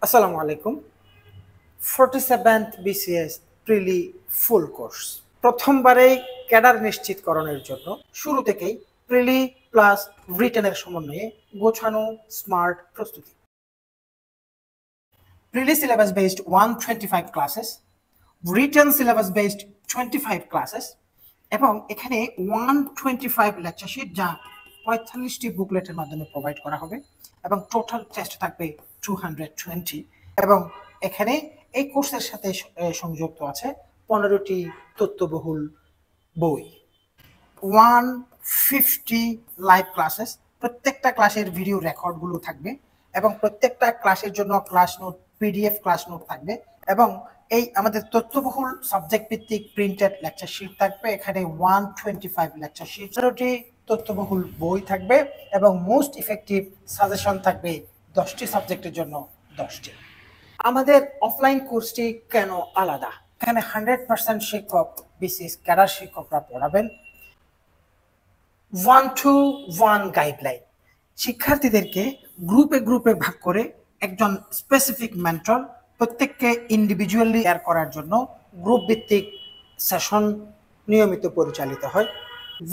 আসসালামু আলাইকুম। 47th BCS প্রিলি full course প্রথমবারেই cadre নিশ্চিতকরণের জন্য শুরু থেকেই প্রিলি প্লাস রিটেনের সমন্বয়ে গোছানো স্মার্ট প্রস্তুতি। প্রিলি syllabus based 125 classes, written syllabus based 25 classes এবং এখানে 125 লেকচার শিট যা 45টি বুকলেটের মাধ্যমে প্রোভাইড করা হবে এবং টোটাল টেস্ট থাকবে 220 এবং এখানে এই কোর্সের সাথে সংযুক্ত আছে 15টি তথ্যবহুল বই, 150 লাইভ ক্লাসেস, প্রত্যেকটা ক্লাসের ভিডিও রেকর্ডগুলো থাকবে এবং প্রত্যেকটা ক্লাসের জন্য class note PDF class note থাকবে এবং এই আমাদের তথ্যবহুল সাবজেক্ট ভিত্তিক প্রিন্টেড লেকচার শিট থাকবে। এখানে 125 লেকচার শিট, 17টি তথ্যবহুল বই থাকবে এবং মোস্ট ইফেক্টিভ সাজেশন থাকবে 10টি সাবজেক্টের জন্য 10টি। আমাদের অফলাইন কোর্সটি কেন আলাদা? এখানে 100% শিক্ষক বিসিএস ক্যাডার শিক্ষকরা পড়াবেন। 1-to-1 গাইডলাইন, শিক্ষার্থীদেরকে গ্রুপে ভাগ করে একজন স্পেসিফিক মেন্টর প্রত্যেককে ইন্ডিভিজুয়ালি কেয়ার করার জন্য গ্রুপ ভিত্তিক সেশন নিয়মিত পরিচালিত হয়।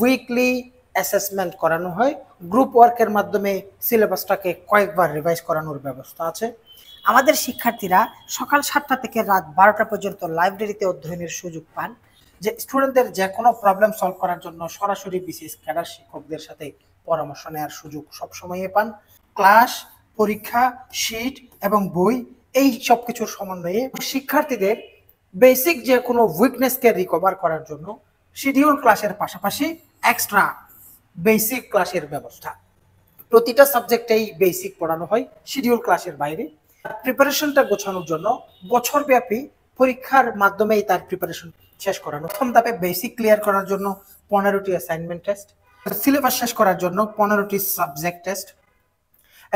উইকলি অ্যাসেসমেন্ট করানো হয়। গ্রুপ ওয়ার্কের মাধ্যমে সিলেবাসটাকে কয়েকবার রিভাইজ করানোর ব্যবস্থা আছে। আমাদের শিক্ষার্থীরা সকাল 7টা থেকে রাত 12টা পর্যন্ত লাইব্রেরিতে অধ্যয়নের সুযোগ পান, যে স্টুডেন্টদের যে কোনো প্রবলেম সলভ করার জন্য সরাসরি বিসিএস ক্যাডার শিক্ষকদের সাথে পরামর্শ নেওয়ার সুযোগ সবসময়ই পান। ক্লাস, পরীক্ষা, শিট এবং বই এই সব কিছুর সমন্বয়ে শিক্ষার্থীদের বেসিক যে কোনো উইকনেসকে রিকভার করার জন্য শিডিউল ক্লাসের পাশাপাশি এক্সট্রা বেসিক ক্লাসের ব্যবস্থা। প্রতিটা সাবজেক্টেই বেসিক পড়ানো হয় শিডিউল ক্লাসের বাইরে। প্রিপারেশনটা গোছানোর জন্য বছরব্যাপী পরীক্ষার মাধ্যমেই তার প্রিপারেশন শেষ করানো। প্রথম ধাপে বেসিক ক্লিয়ার করার জন্য 15টি অ্যাসাইনমেন্ট টেস্ট, সিলেবাস শেষ করার জন্য 15টি সাবজেক্ট টেস্ট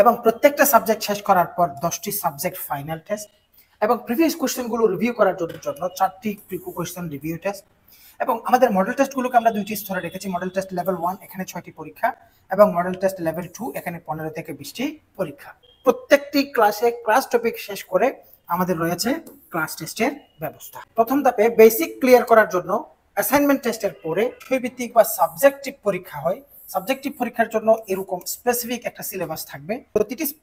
এবং প্রত্যেকটা সাবজেক্ট শেষ করার পর 10টি সাবজেক্ট ফাইনাল টেস্ট এবং প্রিভিয়াস কোশ্চেনগুলো রিভিউ করার জন্য 4টি প্রিভিউ কোশ্চেন রিভিউ টেস্ট এবং আমাদের মডেল টেস্টগুলোকে আমরা 2টি স্তরে রেখেছি। মডেল টেস্ট লেভেল 1 এখানে 6টি পরীক্ষা এবং মডেল টেস্ট লেভেল 2 এখানে 15 থেকে 20টি পরীক্ষা। প্রত্যেকটি ক্লাসে ক্লাস টপিক শেষ করে আমাদের রয়েছে ক্লাস টেস্টের ব্যবস্থা। প্রথম ধাপে বেসিক ক্লিয়ার করার জন্য অ্যাসাইনমেন্ট টেস্টের পরে বিষয়ভিত্তিক বা সাবজেক্টিভ পরীক্ষা হয়। সাবজেক্টিভ পরীক্ষার জন্য এরকম স্পেসিফিক একটা সিলেবাস থাকবে।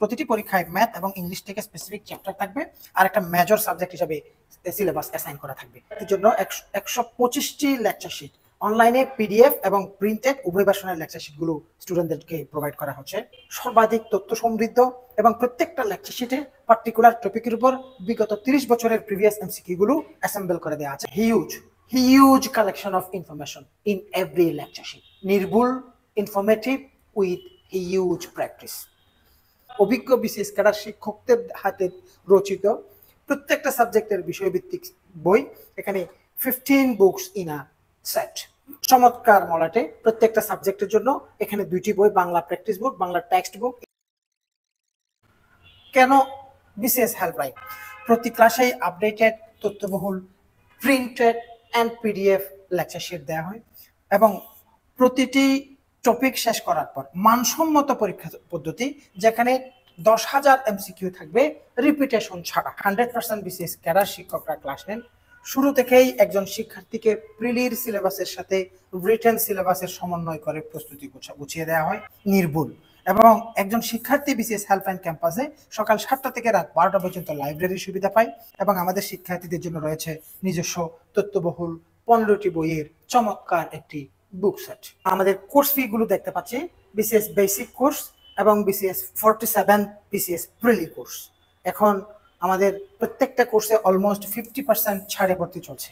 প্রতিটি পরীক্ষায় ম্যাথ এবং ইংলিশ থেকে স্পেসিফিক চ্যাপ্টার থাকবে আর একটা মেজর সাবজেক্ট হিসেবে সিলেবাস অ্যাসাইন করা থাকবে। এর জন্য 125টি লেকচার শিট অনলাইনে পিডিএফ এবং প্রিন্টেড উভয় ভার্সনের লেকচার শিটগুলো স্টুডেন্টদেরকে প্রোভাইড করা হচ্ছে। সর্বাধিক তথ্য সমৃদ্ধ এবং প্রত্যেকটা লেকচার শিটে পার্টিকুলার টপিকের উপর বিগত 30 বছরের প্রিভিয়াস এমসিকিউ গুলো অ্যাসেম্বল করে দেওয়া আছে। Huge collection of information in every lecture sheet, নির্ভুল, ইনফরমেটিভ উইথ হিউজ প্র্যাকটিস। অভিজ্ঞ বিসিএস ক্যাডার শিক্ষকদের হাতে রচিত প্রত্যেকটা সাবজেক্টের বিষয়ভিত্তিক বই, এখানে 15 বুকস ইন আ সেট। চমৎকার মলাটে প্রত্যেকটা সাবজেক্টের জন্য এখানে 2টি বই, Bangla practice book, Bangla textbook BCS helpline? প্রতি ক্লাসেই আপডেটেড তথ্যবহুল printed and PDF lecture sheet দেওয়া হয় এবং প্রতিটি টপিক শেষ করার পর মানসম্মত পরীক্ষা পদ্ধতি, যেখানে 10,000 এমসিকিউ থাকবে রিপিটেশন ছাড়া। 100% বিসিএস ক্যাডার শিক্ষকরা ক্লাস নেন। শুরু থেকেই একজন শিক্ষার্থীকে প্রিলির সিলেবাসের সাথে রিটেন সিলেবাসের সমন্বয় করে প্রস্তুতি গুছিয়ে দেওয়া হয় নির্ভুল। এবং একজন শিক্ষার্থী বিসিএস হেল্পলাইন ক্যাম্পাসে সকাল 7টা থেকে রাত 12টা পর্যন্ত লাইব্রেরির সুবিধা পায় এবং আমাদের শিক্ষার্থীদের জন্য রয়েছে নিজস্ব তথ্যবহুল 15টি বইয়ের চমৎকার একটি বুক সেট। আমাদের কোর্স ফি গুলো দেখতে পাচ্ছি, বিসিএস বেসিক কোর্স এবং বিসিএস 47 বিসিএস প্রিলি কোর্স। এখন আমাদের প্রত্যেকটা কোর্সে অলমোস্ট 50% ছাড়ে ভর্তি চলছে।